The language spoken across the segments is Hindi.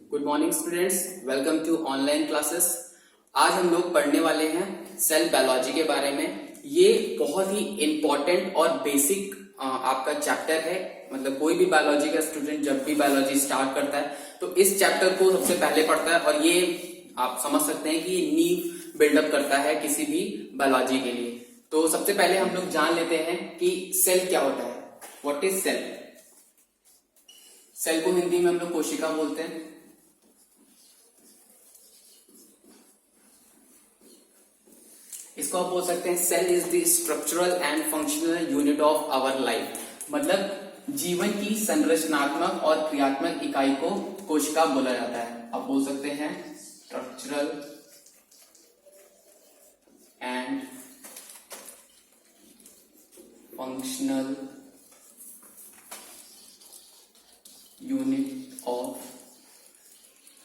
Good morning students, welcome to online classes. आज हम लोग पढ़ने वाले हैं सेल बायोलॉजी के बारे में। ये बहुत ही इम्पोर्टेंट और बेसिक आपका चैप्टर है। मतलब कोई भी बायोलॉजी का स्टूडेंट जब भी बायोलॉजी स्टार्ट करता है तो इस चैप्टर को सबसे पहले पढ़ता है और ये आप समझ सकते हैं कि नींव बिल्डअप करता है किसी भी बायोलॉजी के लिए। तो सबसे पहले हम लोग जान लेते हैं कि सेल क्या होता है। What is cell? सेल को हिंदी में हम लोग कोशिका बोलते हैं। इसको आप बोल सकते हैं cell is the structural and functional unit of our life. मतलब जीवन की संरचनात्मक और क्रियात्मक इकाई को कोशिका बोला जाता है। आप बोल सकते हैं structural and functional unit of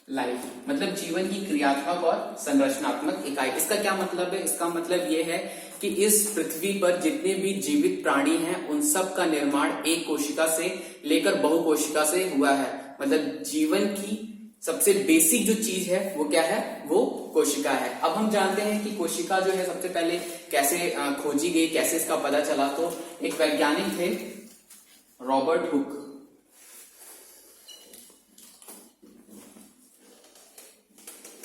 life. मतलब जीवन की क्रियात्मक और संरचनात्मक इकाई। इसका क्या मतलब है? इसका मतलब यह है कि इस पृथ्वी पर जितने भी जीवित प्राणी हैं उन सब का निर्माण एक कोशिका से लेकर बहुकोशिका से हुआ है। मतलब जीवन की सबसे बेसिक जो चीज है वो क्या है? वो कोशिका है। अब हम जानते हैं कि कोशिका जो है सबसे पहले कैसे खोजी गई, कैसे इसका पता चला। तो एक वैज्ञानिक थे रॉबर्ट हुक।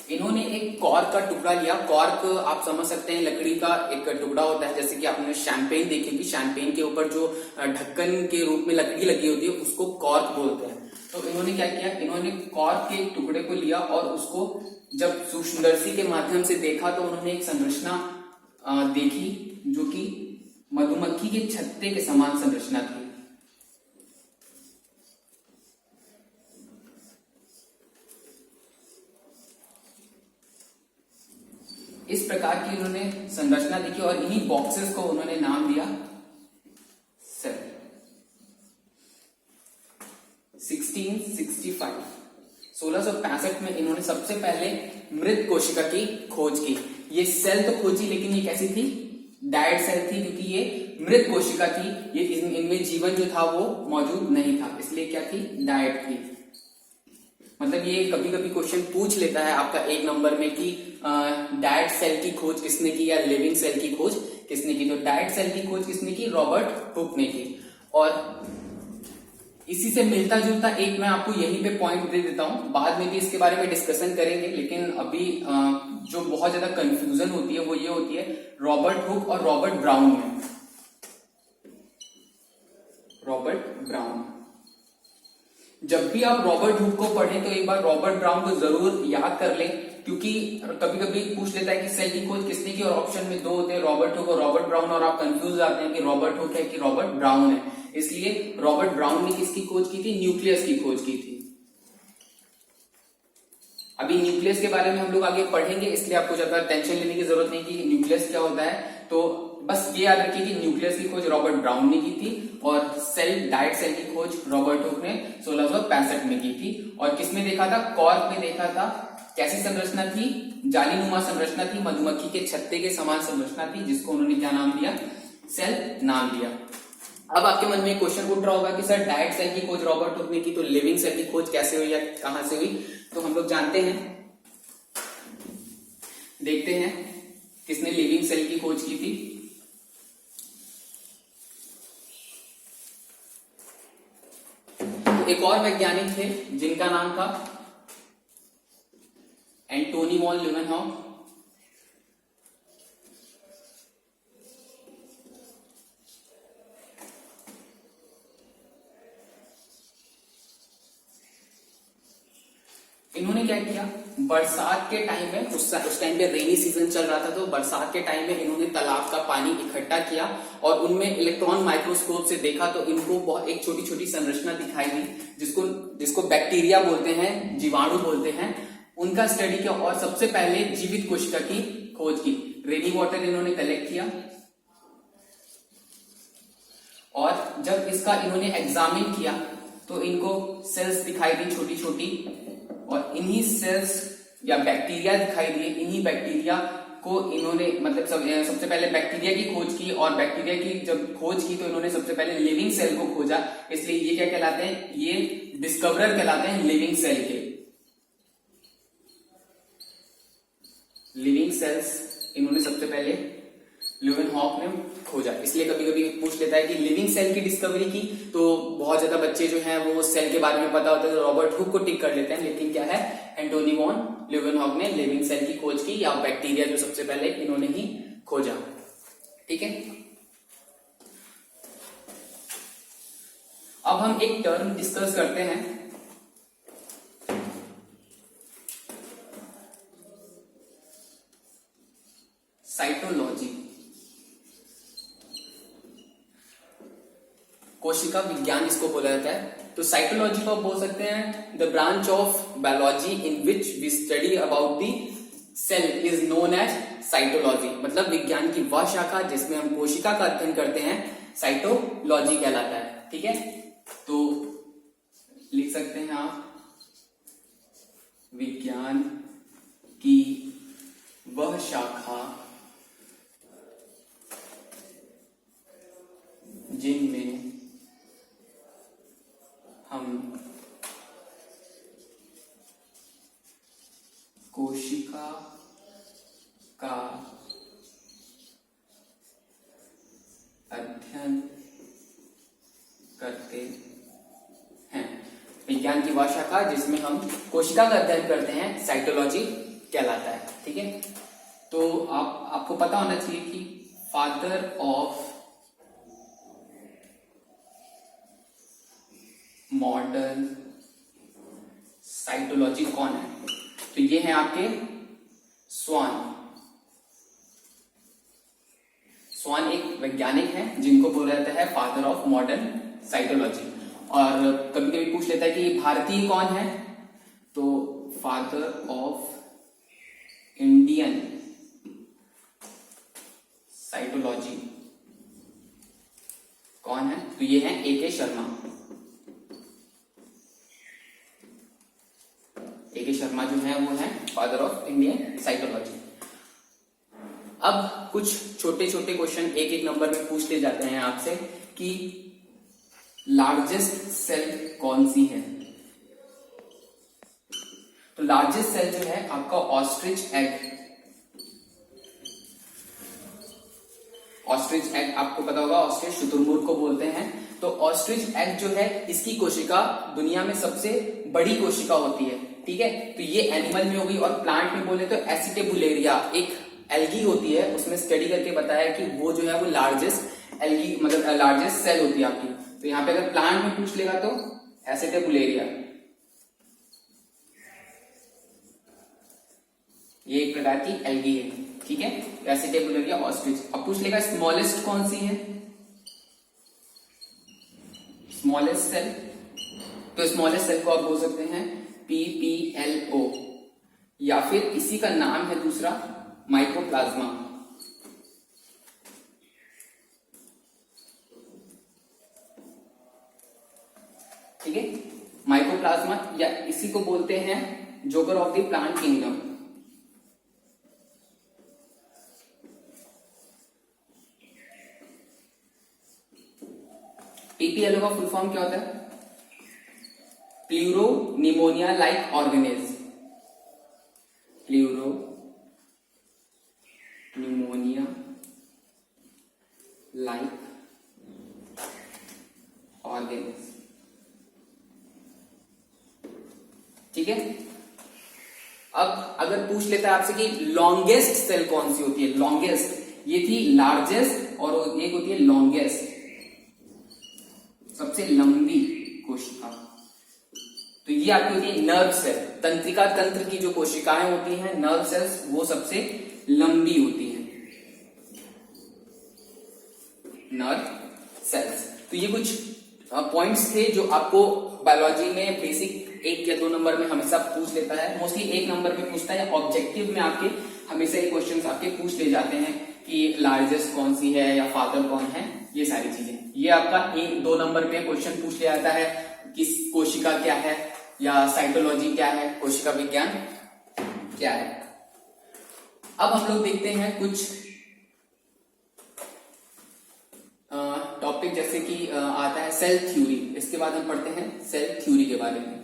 इन्होंने एक कॉर्क का टुकड़ा लिया। कॉर्क आप समझ सकते हैं लकड़ी का एक टुकड़ा होता है। जैसे कि आपने शैंपेन देखी होगी, शैंपेन के ऊपर जो ढक्कन के रूप में लकड़ी लगी होती है उसको कॉर्क बोलते हैं। तो इन्होंने क्या किया, इन्होंने कॉर्क के टुकड़े को लिया और उसको जब सूक्ष्मदर्शी के माध्यम से देखा तो उन्होंने एक संरचना देखी जो कि मधुमक्खी के छत्ते के समान संरचना थी। इस प्रकार की उन्होंने संरचना देखी और इन्हीं बॉक्सेस को उन्होंने नाम दिया सेल। 1665 में इन्होंने सबसे पहले मृत कोशिका की खोज की। ये सेल तो खोजी लेकिन ये कैसी थी? डायड सेल थी, क्योंकि ये मृत कोशिका थी। ये इनमें जीवन जो था वो मौजूद नहीं था, इसलिए क्या थी? डायड थी। मतलब ये कभी कभी क्वेश्चन पूछ लेता है आपका एक नंबर में कि डायड सेल की खोज किसने की या लिविंग सेल की खोज किसने की। तो डायड सेल की खोज किसने की? रॉबर्ट हुक ने की। और इसी से मिलता जुलता एक मैं आपको यहीं पे पॉइंट दे देता हूं। बाद में भी इसके बारे में डिस्कशन करेंगे, लेकिन अभी जो बहुत ज्यादा कंफ्यूजन होती है वो ये होती है रॉबर्ट हुक और रॉबर्ट ब्राउन में। रॉबर्ट ब्राउन, जब भी आप रॉबर्ट हुक को पढ़ें तो एक बार रॉबर्ट ब्राउन को जरूर याद कर लें, क्योंकि कभी कभी पूछ लेता है कि सेल की खोज किसने की और ऑप्शन में दो होते हैं, रॉबर्ट हुक और रॉबर्ट ब्राउन, और आप कंफ्यूज जाते हैं कि रॉबर्ट हुक है कि रॉबर्ट ब्राउन है। इसलिए रॉबर्ट ब्राउन ने किसकी खोज की थी? न्यूक्लियस की खोज की थी। अभी न्यूक्लियस के बारे में हम लोग आगे पढ़ेंगे, इसलिए आपको ज्यादा टेंशन लेने की जरूरत नहीं कि न्यूक्लियस क्या होता है। तो बस ये याद रखिए कि न्यूक्लियस की खोज रॉबर्ट ब्राउन ने की थी और सेल डायड सेल की खोज रॉबर्ट हुक ने 1665 में की थी। और किसमें देखा था? कॉर्क में देखा था। कैसी संरचना थी? जालीनुमा संरचना थी, मधुमक्खी के छत्ते के समान संरचना थी, जिसको उन्होंने क्या नाम दिया? सेल नाम दिया। अब आपके मन में क्वेश्चन उठ रहा होगा कि सर डायड सेल की खोज रॉबर्ट हुक ने की, तो लिविंग सेल की खोज कैसे हुई या कहां से हुई? तो हम लोग जानते हैं, देखते हैं किसने लिविंग सेल की खोज की थी। एक और वैज्ञानिक थे जिनका नाम था एंटोनी वॉन लीवेनहॉफ। इन्होंने क्या किया? बरसात के टाइम में, उस टाइम पे रेनी सीजन चल रहा था, तो बरसात के टाइम में इन्होंने तालाब का पानी इकट्ठा किया और उनमें इलेक्ट्रॉन माइक्रोस्कोप से देखा तो इनको बहुत एक छोटी छोटी संरचना दिखाई दी, जिसको बैक्टीरिया बोलते हैं, जीवाणु बोलते हैं। उनका स्टडी किया और सबसे पहले जीवित कोशिका की खोज की। रेनी वाटर इन्होंने कलेक्ट किया और जब इसका इन्होंने एग्जामिन किया तो इनको सेल्स दिखाई दी छोटी छोटी, और इन्हीं सेल्स या बैक्टीरिया दिखाई दिए। इन्हीं बैक्टीरिया को इन्होंने मतलब सबसे पहले बैक्टीरिया की खोज की, और बैक्टीरिया की जब खोज की तो इन्होंने सबसे पहले लिविंग सेल को खोजा। इसलिए ये क्या कहलाते हैं? ये डिस्कवरर कहलाते हैं लिविंग सेल के। सेल्स इन्होंने सबसे पहले ल्यूवेनहॉक ने खोजा। इसलिए कभी कभी पूछ लेता है कि लिविंग सेल की डिस्कवरी की, तो बहुत ज्यादा बच्चे जो हैं वो सेल के बारे में पता होता है तो रॉबर्ट हुक को टिक कर लेते हैं, लेकिन क्या है, एंटोनी वॉन ल्यूवेनहॉक ने लिविंग सेल की खोज की, या बैक्टीरिया जो सबसे पहले इन्होंने ही खोजा। ठीक है, अब हम एक टर्म डिस्कस करते हैं, साइटोलॉजी। कोशिका विज्ञान इसको बोला जाता है। तो साइटोलॉजी को आप बोल सकते हैं the branch of biology in which we study about the cell is known as cytology. मतलब विज्ञान की वह शाखा जिसमें हम कोशिका का अध्ययन करते हैं, साइटोलॉजी कहलाता है। ठीक है, तो लिख सकते हैं आप, विज्ञान की वह शाखा जिनमें हम कोशिका का अध्ययन करते हैं। विज्ञान की वह शाखा जिसमें हम कोशिका का अध्ययन करते हैं, साइटोलॉजी कहलाता है। ठीक है, तो आपको पता होना चाहिए कि फादर ऑफ मॉडर्न साइटोलॉजी कौन है? तो ये हैं आपके स्वान। स्वान एक वैज्ञानिक हैं जिनको बोला जाता है फादर ऑफ मॉडर्न साइटोलॉजी। और कभी कभी पूछ लेता है कि भारतीय कौन है, तो फादर ऑफ इंडियन साइटोलॉजी कौन है? तो ये हैं ए.के. शर्मा। ए.के. शर्मा जो है वो है फादर ऑफ इंडियन साइटोलॉजी। अब कुछ छोटे छोटे क्वेश्चन एक एक नंबर में पूछ ले जाते हैं आपसे कि लार्जेस्ट सेल कौन सी है? तो लार्जेस्ट सेल जो है आपका ऑस्ट्रिच एग। ऑस्ट्रिच एग आपको पता होगा, ऑस्ट्रिच शुतुरमुर्ग को बोलते हैं। तो ऑस्ट्रिच एग जो है इसकी कोशिका दुनिया में सबसे बड़ी कोशिका होती है। ठीक है, तो ये एनिमल में होगी। और प्लांट में बोले तो एसिटेबुलेरिया एक एल्गी होती है, उसमें स्टडी करके बताया कि वो जो है वो लार्जेस्ट एल्गी मतलब लार्जेस्ट सेल होती है आपकी। तो यहां पे अगर प्लांट में पूछ लेगा तो एसिटेबुलेरिया, ये एक प्रकार की एल्गी है। ठीक है, एसिटेबुलेरिया ऑस्ट्रिच। अब पूछ लेगा स्मॉलेस्ट कौन सी है? स्मॉलेस्ट सेल, तो स्मॉलेस्ट सेल को आप बोल सकते हैं PPLO, या फिर इसी का नाम है दूसरा माइकोप्लाज्मा। ठीक है, माइकोप्लाज्मा, या इसी को बोलते हैं joker of the plant kingdom. PPLO का फुल फॉर्म क्या होता है? Pleuro pneumonia like organisms. Pleuro pneumonia like organisms. ठीक है, अब अगर पूछ लेता है आपसे कि लॉन्गेस्ट सेल कौन सी होती है? लॉन्गेस्ट, ये थी लार्जेस्ट और एक होती है लॉन्गेस्ट, सबसे लंबी कोशिका। तो ये आपकी होती है नर्व सेल। तंत्रिका तंत्र की जो कोशिकाएं होती हैं, नर्व सेल्स, वो सबसे लंबी होती हैं, नर्व सेल्स। तो ये कुछ पॉइंट्स थे जो आपको बायोलॉजी में बेसिक 1 या 2 नंबर में हमेशा पूछ लेता है। मोस्टली 1 नंबर में पूछता है, ऑब्जेक्टिव में आपके हमेशा ये क्वेश्चंस आपके पूछ ले जाते हैं कि लार्जेस्ट कौन सी है या फादर कौन है, ये सारी चीजें। ये आपका 1-2 नंबर पे क्वेश्चन पूछ लिया जाता है कि कोशिका क्या है, या साइटोलॉजी क्या है, कोशिका विज्ञान क्या है। अब हम लोग देखते हैं कुछ टॉपिक, जैसे कि आता है सेल थ्योरी। इसके बाद हम पढ़ते हैं सेल थ्योरी के बारे में।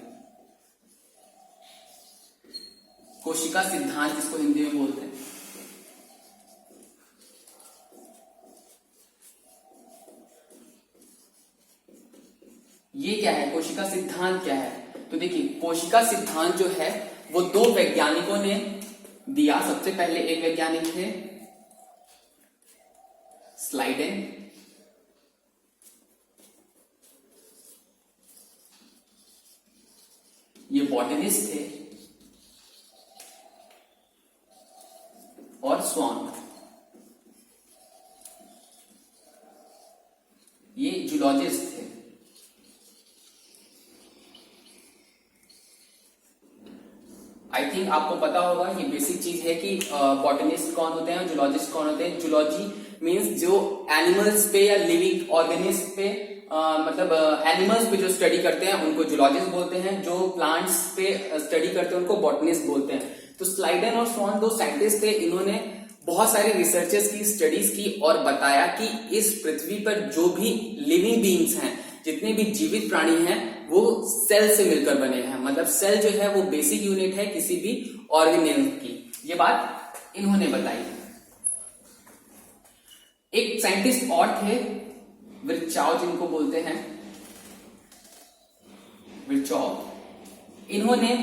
कोशिका सिद्धांत जिसको हिंदी में बोलते हैं। कोशिका सिद्धांत क्या है? तो देखिए, कोशिका सिद्धांत जो है वो दो वैज्ञानिकों ने दिया। सबसे पहले एक वैज्ञानिक थे स्लाइडेन, ये बॉटनिस्ट थे, और स्वान, ये जूलॉजिस्ट थे। आई थिंक आपको पता होगा, ये बेसिक चीज है कि बॉटनिस्ट कौन होते हैं और जूलॉजिस्ट कौन होते हैं। जूलॉजी मींस जो एनिमल्स पे या लिविंग ऑर्गेनिज्म पे मतलब एनिमल्स पे जो स्टडी करते हैं उनको जूलॉजिस्ट बोलते हैं, जो प्लांट्स पे स्टडी करते हैं उनको बॉटनिस्ट बोलते हैं। तो स्लाइडन और स्वान दो साइंटिस्ट थे, इन्होंने बहुत सारे रिसर्चेस की, स्टडीज की और बताया कि इस पृथ्वी पर जो भी लिविंग बीइंग्स हैं, जितने भी जीवित प्राणी हैं, वो सेल से मिलकर बने हैं। मतलब सेल जो है वो बेसिक यूनिट है किसी भी ऑर्गेनिज्म की। ये बात इन्होंने बताई। एक साइंटिस्ट और थे विर्चाओ, जिनको बोलते हैं विर्चाओ, इन्होंने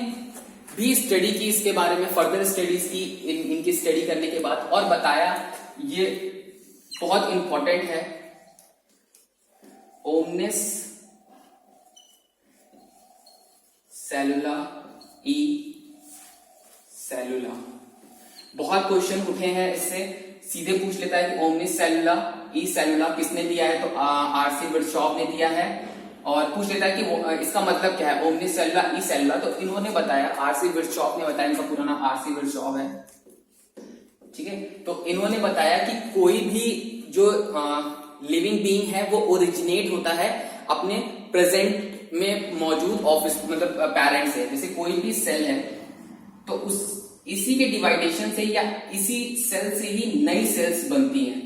भी स्टडी की इसके बारे में, फर्दर स्टडीज की इनकी स्टडी करने के बाद, और बताया ये बहुत इंपॉर्टेंट है, ओमनिस सेलुला ई सेलुला। बहुत क्वेश्चन उठे हैं इससे, सीधे पूछ लेता है कि ओमनिस सेलुला ई सेलुला किसने दिया है? तो आरसी विर्चॉव ने दिया है। और पूछ लेता है कि वो इसका मतलब क्या है, ओमनिस सेलुला ई सेलुला। तो इन्होंने बताया, आरसी विर्चॉव ने बताया, इनका पूरा नाम आरसी विर्चॉव है, ठीक है। तो इन्होंने बताया कि कोई भी जो लिविंग बीइंग है वो ओरिजिनेट होता है अपने प्रेजेंट में मौजूद ऑफिस मतलब पेरेंट से। जैसे कोई भी सेल है तो इसी के डिवाइडेशन से या इसी सेल से ही नई सेल्स बनती हैं।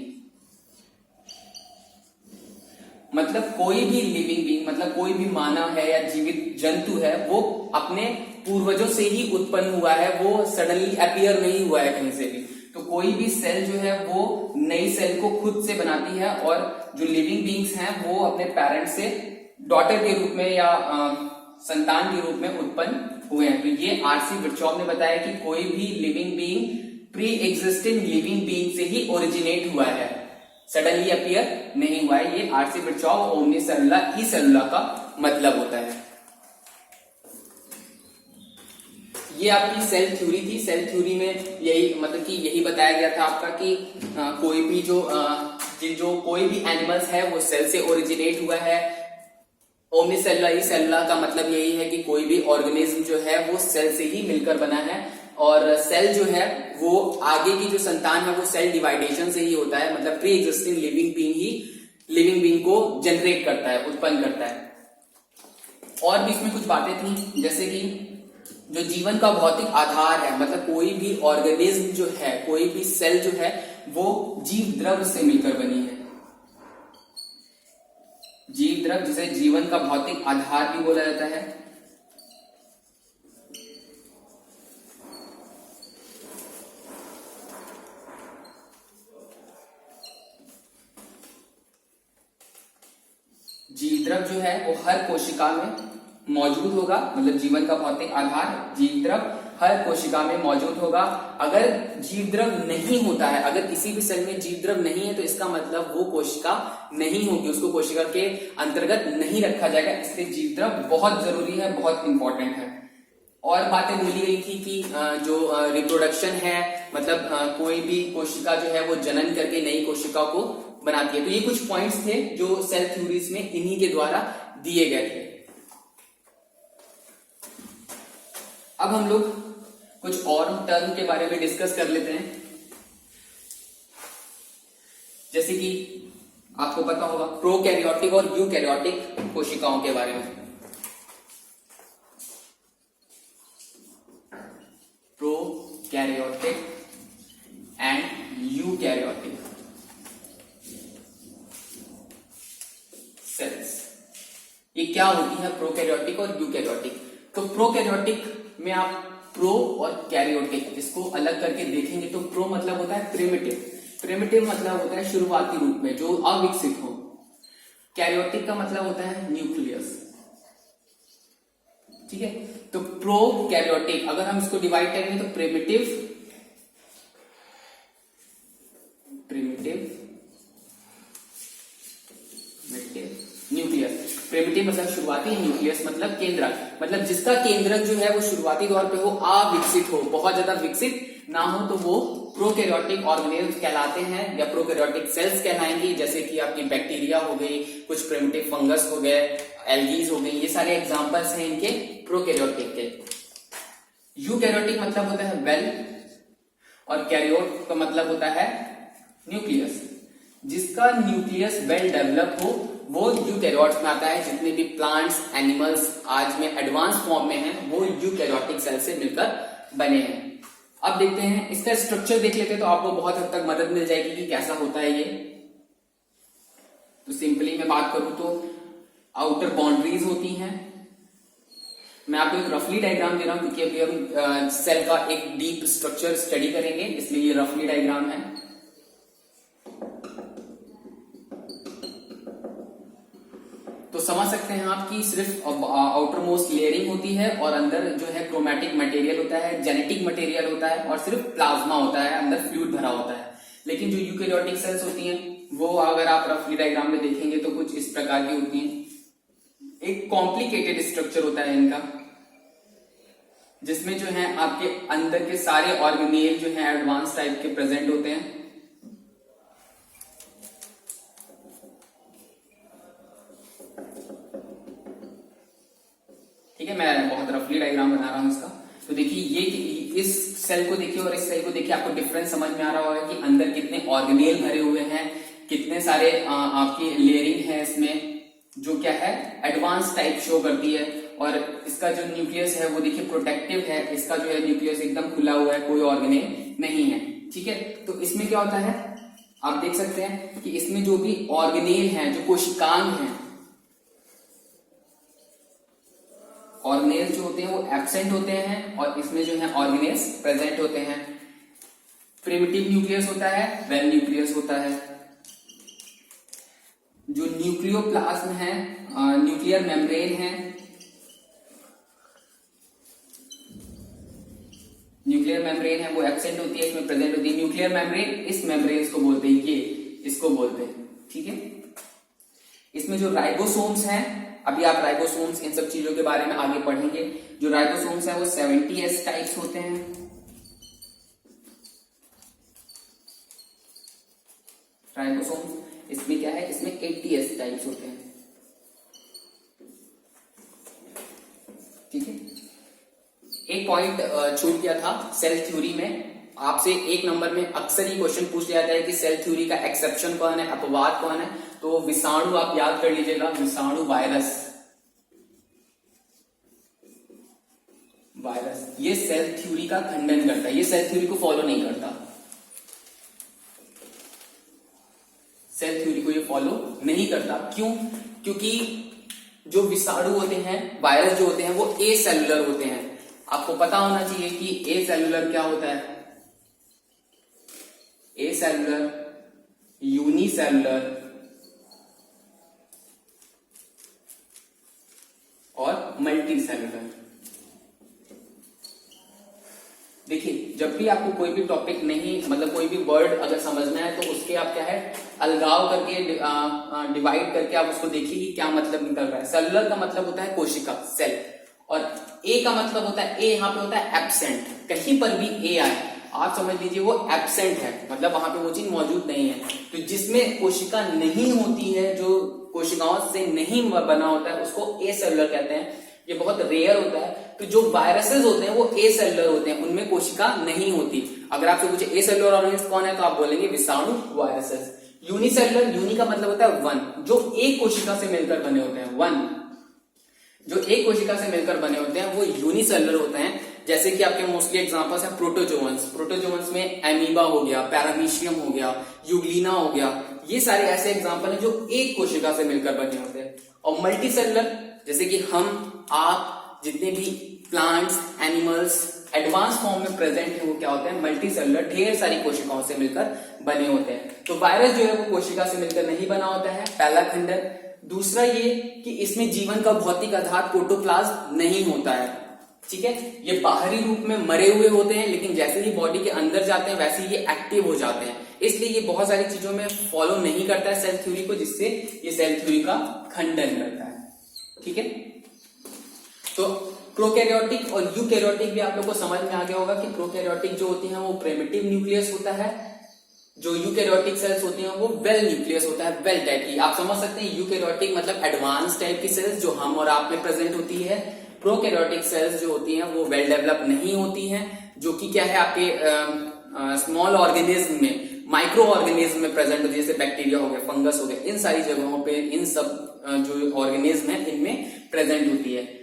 मतलब कोई भी लिविंग बीइंग, मतलब कोई भी मानव है या जीवित जंतु है, वो अपने पूर्वजों से ही उत्पन्न हुआ है, वो सडनली अपीयर नहीं हुआ है कहीं से भी। तो कोई भी सेल जो है वो नई सेल को खुद से बनाती है, और जो लिविंग बीइंग्स हैं वो अपने पेरेंट्स से डॉटर के रूप में या संतान के रूप में उत्पन्न हुए हैं। तो ये आरसी विर्चॉव ने बताया कि कोई भी living being pre existing living being से ही ओरिजिनेट हुआ है, सडनली अपीयर नहीं हुआ है। ये आरसी विर्चॉव ओमनिस सेलुला ई सेलुला का मतलब होता है। ये आपकी सेल थ्योरी थी। सेल थ्योरी में यही मतलब कि यही बताया गया था आपका कि कोई भी जो कोई भी एनिमल्स है वो सेल से ओरिजिनेट हुआ है। ओमनिस सेलुला ई सेलुला का मतलब यही है कि कोई भी ऑर्गेनिज्म जो है वो सेल से ही मिलकर बना है, और सेल जो है वो आगे की जो संतान है वो सेल डिवाइडेशन से ही होता है। मतलब प्री एग्जिस्टिंग लिविंग बीइंग ही लिविंग बीइंग को जनरेट करता है, उत्पन्न करता है। और भी इसमें कुछ बातें थी, जैसे कि जो जीवन का भौतिक आधार है, मतलब कोई भी ऑर्गेनिज्म जो है, कोई भी सेल जो है वो जीव द्रव्य से मिलकर बनी है। जीव द्रव्य, जिसे जीवन का भौतिक आधार भी बोला जाता है। जीव द्रव्य जो है वो हर कोशिका में मौजूद होगा। मतलब जीवन का भौतिक आधार जीव द्रव्य हर कोशिका में मौजूद होगा। अगर जीव द्रव्य नहीं होता है, अगर किसी भी सेल में जीव द्रव्य नहीं है, तो इसका मतलब वो कोशिका नहीं होगी, उसको कोशिका के अंतर्गत नहीं रखा जाएगा। इसलिए जीव द्रव्य बहुत जरूरी है, बहुत इंपॉर्टेंट है। और बातें बोली गई थी कि जो रिप्रोडक्शन है, मतलब कोई भी कोशिका जो है वो जनन करके नई कोशिका को बनाती है। तो ये कुछ पॉइंट्स थे जो सेल थ्योरीज में इन्हीं के द्वारा दिए गए थे। अब हम लोग कुछ और टर्म के बारे में डिस्कस कर लेते हैं। जैसे कि आपको पता होगा प्रोकैरियोटिक और यूकैरियोटिक कोशिकाओं के बारे में। प्रोकैरियोटिक एंड यूकैरियोटिक सेल्स, ये क्या होती है प्रोकैरियोटिक और यूकैरियोटिक? तो प्रोकैरियोटिक में आप प्रो और कैरियोटिक इसको अलग करके देखेंगे तो प्रो मतलब होता है प्रिमिटिव, प्रिमिटिव मतलब होता है शुरुआती रूप में जो अविकसित हो। कैरियोटिक का मतलब होता है न्यूक्लियस, ठीक है। तो प्रोकैरियोटिक अगर हम इसको डिवाइड करेंगे तो प्रिमिटिव न्यूक्लियस। प्रिमिटिव मतलब शुरुआती, न्यूक्लियस मतलब केंद्रक, मतलब जिसका केंद्रक जो है वो शुरुआती तौर पे हो, अविकसित हो, बहुत ज्यादा विकसित ना हो, तो वो प्रोकैरियोटिक ऑर्गेनेल्स कहलाते हैं या प्रोकैरियोटिक सेल्स कहलाएंगे। जैसे कि आपकी बैक्टीरिया हो गई, कुछ प्रिमिटिव फंगस हो गए, एल्गीज हो गई, ये सारे एग्जांपल्स हैं इनके प्रोकैरियोटिक के। यूकैरियोटिक मतलब होता है वेल, और कैरियोट का मतलब होता है न्यूक्लियस। जिसका न्यूक्लियस वेल डेवलप हो वो यूकैरियोट्स में आता है। जितने भी प्लांट्स, एनिमल्स आज में एडवांस फॉर्म में हैं वो यूकैरियोटिक सेल से मिलकर बने हैं। अब देखते हैं इसका स्ट्रक्चर देख लेते हैं, तो आपको बहुत हद तक मदद मिल जाएगी कि कैसा होता है ये। तो सिंपली मैं बात करूं तो आउटर बाउंड्रीज होती हैं। मैं आपको एक रफली डायग्राम दे रहा हूं क्योंकि अभी हम सेल का एक डीप स्ट्रक्चर स्टडी करेंगे, इसलिए ये रफली डायग्राम है। तो समझ सकते हैं आप कि सिर्फ आउटर मोस्ट लेयरिंग होती है और अंदर जो है क्रोमैटिक मटेरियल होता है, जेनेटिक मटेरियल होता है और सिर्फ प्लाज्मा होता है, अंदर फ्लूइड भरा होता है। लेकिन जो यूकैरियोटिक सेल्स होती हैं वो अगर आप रफली डायग्राम में देखेंगे तो कुछ इस प्रकार की होती हैं। एक कॉम्प्लिकेटेड स्ट्रक्चर होता है इनका, जिसमें जो है आपके अंदर के सारे ऑर्गेनेल जो है एडवांस टाइप के प्रेजेंट होते हैं। ठीक है, मैं बहुत रफली डायग्राम बना रहा हूं इसका। तो देखिए ये इस सेल को देखिए और इस सेल को देखिए, आपको डिफरेंस समझ में आ रहा होगा कि अंदर कितने ऑर्गेनेल भरे हुए हैं, कितने सारे आपकी लेयरिंग है इसमें, जो क्या है एडवांस टाइप शो करती है। और इसका जो न्यूक्लियस है वो देखिए प्रोटेक्टिव है, इसका जो है न्यूक्लियस एकदम खुला हुआ है, कोई ऑर्गेनेल नहीं है। ठीक है, तो इसमें क्या होता है आप देख सकते हैं कि इसमें जो भी ऑर्गेनेल हैं, जो कोशिकांग हैं, ऑर्गेनेल्स जो होते हैं वो एब्सेंट होते हैं और इसमें जो है ऑर्गेनेल्स प्रेजेंट होते हैं। प्रिमिटिव न्यूक्लियस होता है, वेल न्यूक्लियस होता है। जो न्यूक्लियोप्लाज्म है, न्यूक्लियर मेम्ब्रेन है, न्यूक्लियर मेम्ब्रेन है वो एब्सेंट होती है, इसमें प्रेजेंट होती है। न्यूक्लियर मेम्ब्रेन, इस मेम्ब्रेन को बोलते हैं, ये इसको बोलते हैं। ठीक है, इसमें जो राइबोसोम्स हैं, अभी आप राइबोसोम्स इन सब चीजों के बारे में आगे पढ़ेंगे। जो राइबोसोम्स हैं वो 70S टाइप्स होते हैं। राइबोसोम्स इसमें क्या है, इसमें 80S टाइप्स होते हैं। ठीक है, एक पॉइंट छूट गया था सेल थ्योरी में। आपसे एक नंबर में अक्सर ही क्वेश्चन पूछ लिया जाता है कि सेल थ्योरी का एक्सेप्शन कौन है, अपवाद कौन है। तो विषाणु आप याद कर लीजिएगा, विषाणु वायरस, ये सेल थ्योरी का खंडन करता है, ये सेल थ्योरी को फॉलो नहीं करता। सेल थ्योरी को ये फॉलो नहीं करता। क्यों? क्योंकि जो विषाणु होते हैं, वायरस जो होते हैं, वो ए सेलुलर होते हैं। आपको पता होना चाहिए कि ए सेलुलर क्या होता है। ए सेलुलर, यूनिसेलुलर और मल्टी सेलुलर। देखिए, जब भी आपको कोई भी टॉपिक नहीं, मतलब कोई भी वर्ड अगर समझना है तो उसके आप क्या है अलगाव करके, डिवाइड करके आप उसको देखिए कि क्या मतलब निकल रहा है। सेलुलर का मतलब होता है कोशिका, सेल, और ए का मतलब होता है, ए यहाँ पे होता है एब्सेंट। कहीं पर भी ए आए आप समझ लीजिए वो एब्सेंट है, मतलब वहां पे वो चीज मौजूद नहीं है। तो जिसमें कोशिका नहीं होती है, जो कोशिकाओं से नहीं बना होता है, उसको ए सेलुलर कहते हैं। ये बहुत रेयर होता है। तो जो वायरसेस होते हैं वो ए सेलुलर होते हैं, उनमें कोशिका नहीं होती। अगर आपसे पूछे ए सेलुलर ऑर्गेनिज्म कौन है तो आप बोलेंगे विषाणु, वायरसेस। यूनिसेलुलर, यूनि का मतलब होता है वन, जो एक कोशिका से मिलकर बने होते हैं। वन, जो एक कोशिका से मिलकर बने होते हैं वो यूनिसेलुलर होते हैं। जैसे कि आपके मोस्टली एग्जांपल्स हैं प्रोटोजोअन्स। प्रोटोजोअन्स में एमीबा हो गया, पैरामीशियम हो गया, यूग्लिना हो गया, ये सारे ऐसे एग्जांपल हैं जो एक कोशिका से मिलकर बने होते हैं। और मल्टी सेलुलर, जैसे कि हम, आप, जितने भी प्लांट्स, एनिमल्स एडवांस फॉर्म में प्रेजेंट है वो क्या होते हैं, मल्टी सेलुलर, ढेर सारी कोशिकाओं से मिलकर बने होते हैं। तो वायरस जो है वो कोशिका से मिलकर नहीं बना होता है, पहला खंडन। दूसरा ये कि इसमें जीवन का भौतिक आधार प्रोटोप्लाज्म नहीं होता है, ठीक है। ये बाहरी रूप में मरे हुए होते हैं, लेकिन जैसे ही बॉडी के अंदर जाते हैं वैसे ही ये एक्टिव हो जाते हैं, इसलिए ये बहुत सारी चीजों में फॉलो नहीं करता है सेल थ्योरी को, जिससे ये सेल थ्योरी का खंडन करता है, ठीक है। तो प्रोकैरियोटिक और यूकैरियोटिक भी आप लोग को समझ में आ गया होगा कि प्रोकैरियोटिक जो होती है वो प्रिमिटिव न्यूक्लियस होता है, जो यूकैरियोटिक सेल्स होती हैं वो वेल न्यूक्लियस होता है, वेल टाइप की। आप समझ सकते हैं यूकैरियोटिक मतलब एडवांस टाइप की सेल्स जो हम और आप में प्रेजेंट होती है। प्रोकैरियोटिक सेल्स जो होती हैं वो वेल डेवलप नहीं होती हैं, जो कि क्या है आपके स्मॉल ऑर्गेनिज्म में, माइक्रो ऑर्गेनिज्म में प्रेजेंट होती है, जैसे बैक्टीरिया हो गए, फंगस हो गए, इन सारी जगहों पे इन सब जो ऑर्गेनिज्म है इनमें प्रेजेंट होती है।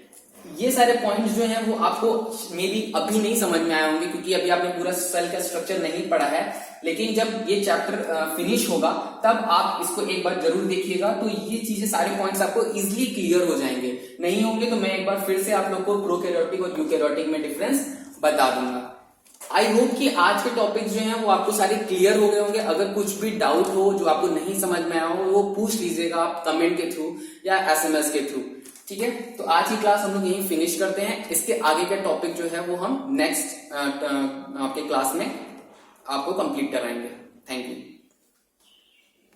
ये सारे पॉइंट्स जो हैं वो आपको मे बी अभी नहीं समझ में आए होंगे, क्योंकि अभी आपने पूरा सेल का स्ट्रक्चर नहीं पढ़ा है, लेकिन जब ये चैप्टर फिनिश होगा तब आप इसको एक बार जरूर देखिएगा, तो ये चीजें सारे पॉइंट्स आपको इजिली क्लियर हो जाएंगे। नहीं होंगे तो मैं एक बार फिर से आप लोग को प्रोकैरियोटिक और यूकैरियोटिक में डिफरेंस बता दूंगा। आई होप कि आज के टॉपिक जो हैं वो आपको सारे क्लियर हो गए होंगे। अगर कुछ भी डाउट हो जो आपको नहीं समझ में आया हो वो पूछ लीजिएगा आप कमेंट के थ्रू या SMS के थ्रू, ठीक है। तो आज की क्लास हम लोग यहीं फिनिश करते हैं। इसके आगे का टॉपिक जो है वो हम नेक्स्ट आपके क्लास में आपको कंप्लीट कराएंगे। Thank you.